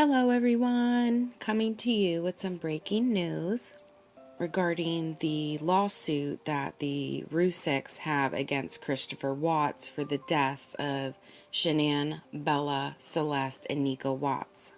Hello, everyone. Coming to you with some breaking news regarding the lawsuit that the Ruseks have against Christopher Watts for the deaths of Shanann, Bella, Celeste, and Nico Watts.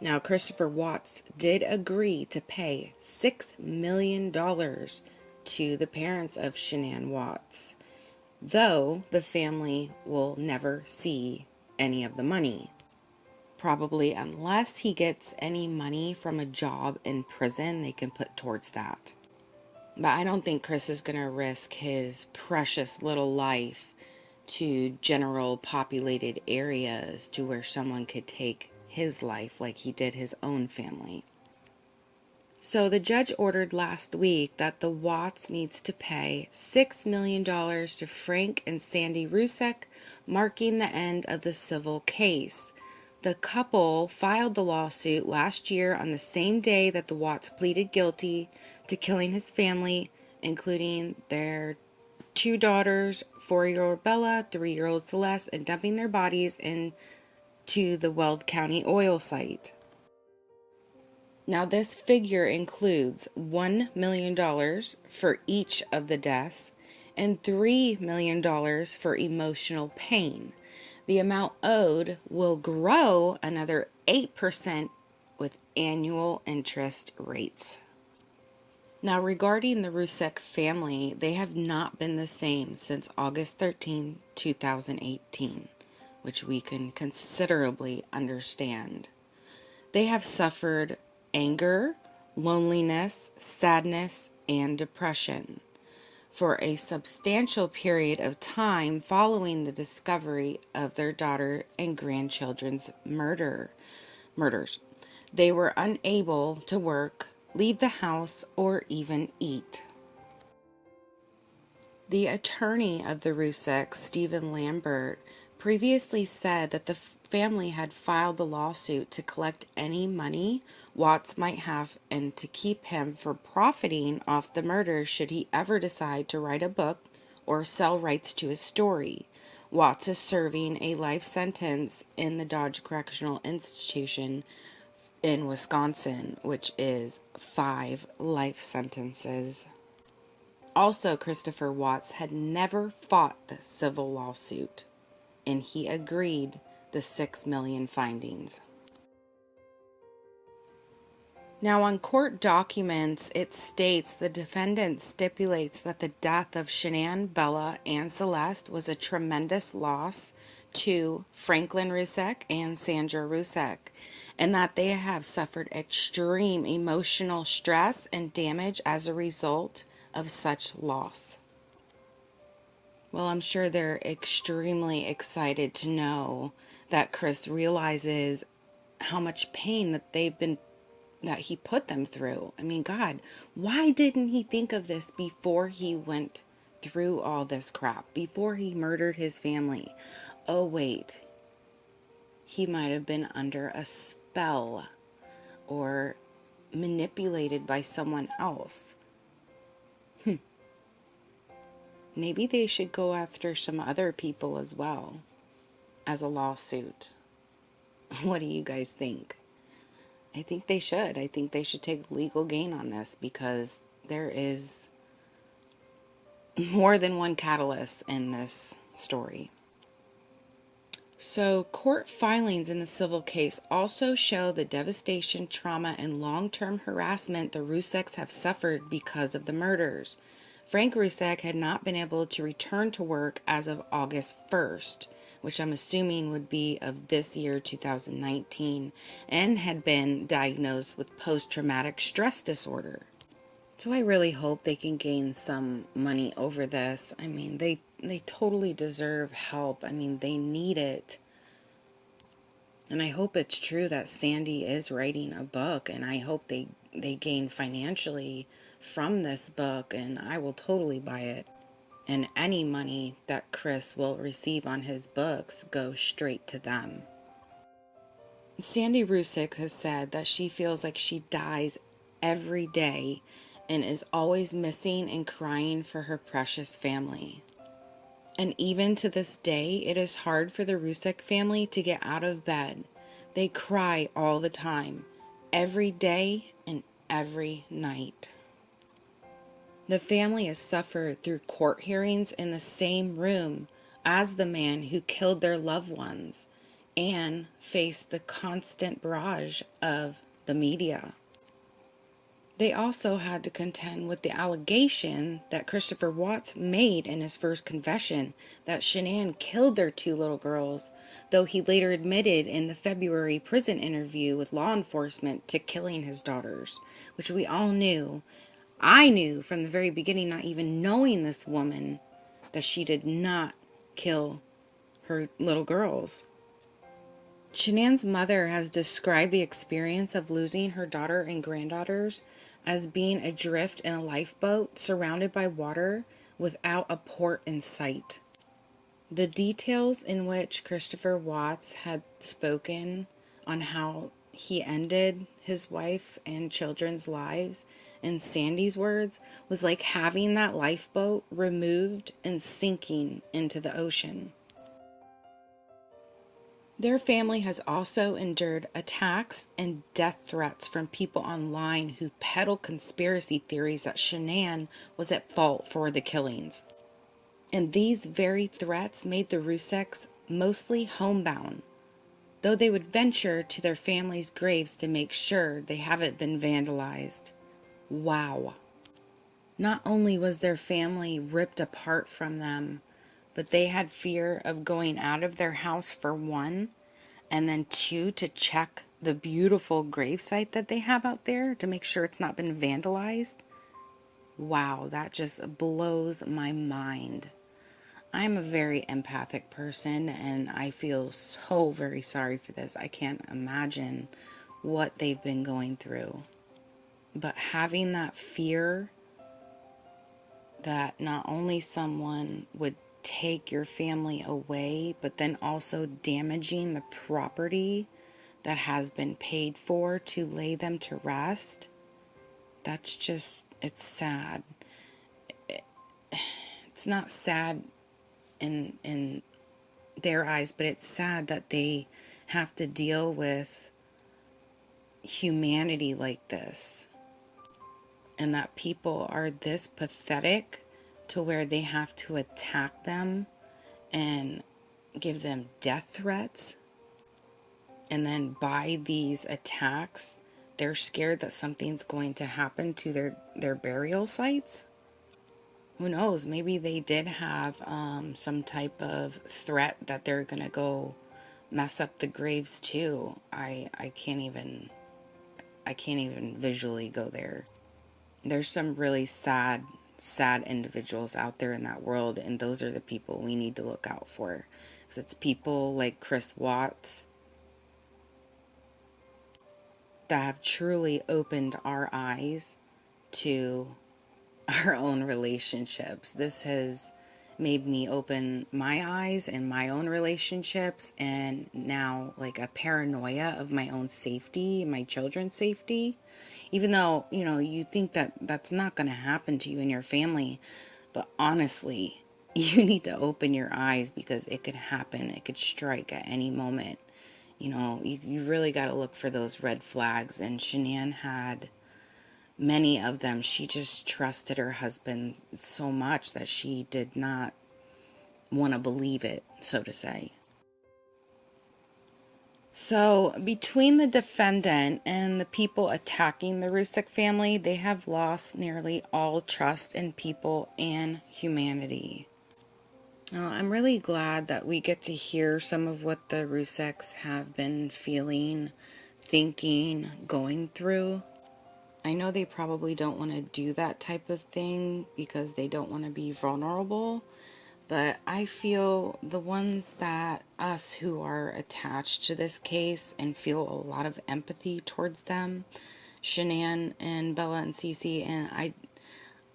Now, Christopher Watts did agree to pay $6 million to the parents of Shanann Watts, though the family will never see any of the money. Probably unless he gets any money from a job in prison, they can put towards that. But I don't think Chris is going to risk his precious little life to general populated areas to where someone could take his life like he did his own family. So the judge ordered last week that the Watts needs to pay $6 million to Frank and Sandy Rusek, marking the end of the civil case. The couple filed the lawsuit last year on the same day that the Watts pleaded guilty to killing his family, including their 2 daughters, 4-year-old Bella, 3-year-old Celeste, and dumping their bodies into the Weld County oil site. Now, this figure includes $1 million for each of the deaths and $3 million for emotional pain. The amount owed will grow another 8% with annual interest rates. Now, regarding the Rusek family, they have not been the same since August 13, 2018, which we can considerably understand. They have suffered anger, loneliness, sadness, and depression for a substantial period of time following the discovery of their daughter and grandchildren's murders. They were unable to work, leave the house, or even eat. The attorney of the Ruseks, Stephen Lambert, previously said that the family had filed the lawsuit to collect any money Watts might have and to keep him for profiting off the murder should he ever decide to write a book or sell rights to his story. Watts is serving a life sentence in the Dodge Correctional Institution in Wisconsin, which is 5 life sentences. Also, Christopher Watts had never fought the civil lawsuit, and he agreed the $6 million findings. Now, on court documents, it states the defendant stipulates that the death of Shanann, Bella, and Celeste was a tremendous loss to Franklin Rusek and Sandra Rusek, and that they have suffered extreme emotional stress and damage as a result of such loss. Well, I'm sure they're extremely excited to know that Chris realizes how much pain that he put them through. I mean, God, why didn't he think of this before he went through all this crap, before he murdered his family? Oh, wait, he might have been under a spell or manipulated by someone else. Maybe they should go after some other people as well as a lawsuit. What do you guys think? I think they should. I think they should take legal gain on this because there is more than one catalyst in this story. So, court filings in the civil case also show the devastation, trauma, and long-term harassment the Ruseks have suffered because of the murders. Frank Rusek had not been able to return to work as of August 1st, which I'm assuming would be of this year, 2019, and had been diagnosed with post-traumatic stress disorder. So I really hope they can gain some money over this. I mean, they totally deserve help. I mean, they need it. And I hope it's true that Sandy is writing a book, and I hope they gain financially from this book, and I will totally buy it. And any money that Chris will receive on his books goes straight to them. Sandy Rusek has said that she feels like she dies every day and is always missing and crying for her precious family. And even to this day, it is hard for the Rusek family to get out of bed. They cry all the time, every day and every night. The family has suffered through court hearings in the same room as the man who killed their loved ones and faced the constant barrage of the media. They also had to contend with the allegation that Christopher Watts made in his first confession that Shanann killed their 2 little girls, though he later admitted in the February prison interview with law enforcement to killing his daughters, which we all knew. I knew from the very beginning, not even knowing this woman, that she did not kill her little girls. Shanann's mother has described the experience of losing her daughter and granddaughters as being adrift in a lifeboat surrounded by water without a port in sight. The details in which Christopher Watts had spoken on how he ended his wife and children's lives, in Sandy's words, was like having that lifeboat removed and sinking into the ocean. Their family has also endured attacks and death threats from people online who peddle conspiracy theories that Shanann was at fault for the killings. And these very threats made the Ruseks mostly homebound, though they would venture to their families' graves to make sure they haven't been vandalized. Wow. Not only was their family ripped apart from them, but they had fear of going out of their house for one, and then 2, to check the beautiful gravesite that they have out there to make sure it's not been vandalized. Wow, that just blows my mind. I'm a very empathic person, and I feel so very sorry for this. I can't imagine what they've been going through. But having that fear that not only someone would take your family away, but then also damaging the property that has been paid for to lay them to rest, that's just, it's sad. It's not sad in their eyes, but it's sad that they have to deal with humanity like this, and that people are this pathetic to where they have to attack them and give them death threats. And then by these attacks, they're scared that something's going to happen to their burial sites. Who knows? Maybe they did have some type of threat that they're going to go mess up the graves too. I can't even visually go there. There's some really sad individuals out there in that world, and those are the people we need to look out for. Because it's people like Chris Watts that have truly opened our eyes to our own relationships. This has made me open my eyes in my own relationships, and now like a paranoia of my own safety, my children's safety. Even though, you think that that's not going to happen to you and your family, but honestly, you need to open your eyes because it could happen. It could strike at any moment. You really got to look for those red flags, and Shanann had many of them. She just trusted her husband so much that she did not want to believe it, so to say. So, between the defendant and the people attacking the Rusek family, they have lost nearly all trust in people and humanity. I'm really glad that we get to hear some of what the Ruseks have been feeling, thinking, going through. I know they probably don't want to do that type of thing because they don't want to be vulnerable, but I feel the ones that us who are attached to this case and feel a lot of empathy towards them, Shanann and Bella and Cece, and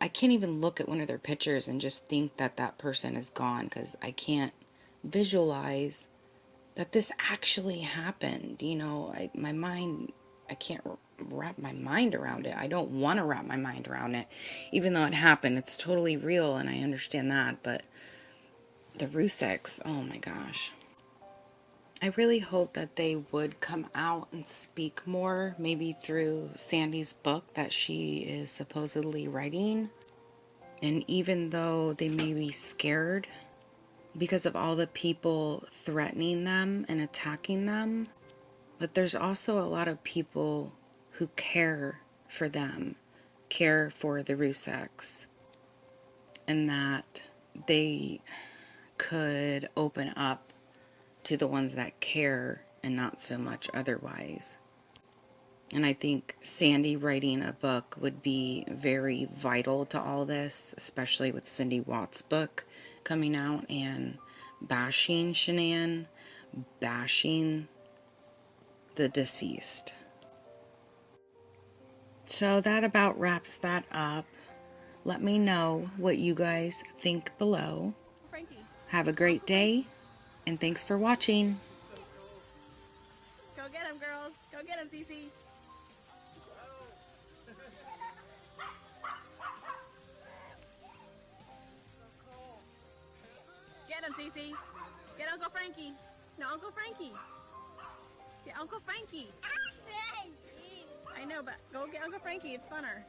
I can't even look at one of their pictures and just think that that person is gone, because I can't visualize that this actually happened. I can't wrap my mind around it. I don't want to wrap my mind around it. Even though it happened, it's totally real, and I understand that, but the Ruseks, oh my gosh. I really hope that they would come out and speak more, maybe through Sandy's book that she is supposedly writing. And even though they may be scared because of all the people threatening them and attacking them, but there's also a lot of people who care for them, care for the Ruseks, and that they could open up to the ones that care and not so much otherwise. And I think Sandy writing a book would be very vital to all this, especially with Cindy Watt's book coming out and bashing Shanann, bashing the deceased. So that about wraps that up. Let me know what you guys think below. Have a great day, and thanks for watching. Go get him, girls. Go get him, Cece. Get him, Cece. Get Uncle Frankie. No, Uncle Frankie. Get Uncle Frankie. I know, but go get Uncle Frankie. It's funner.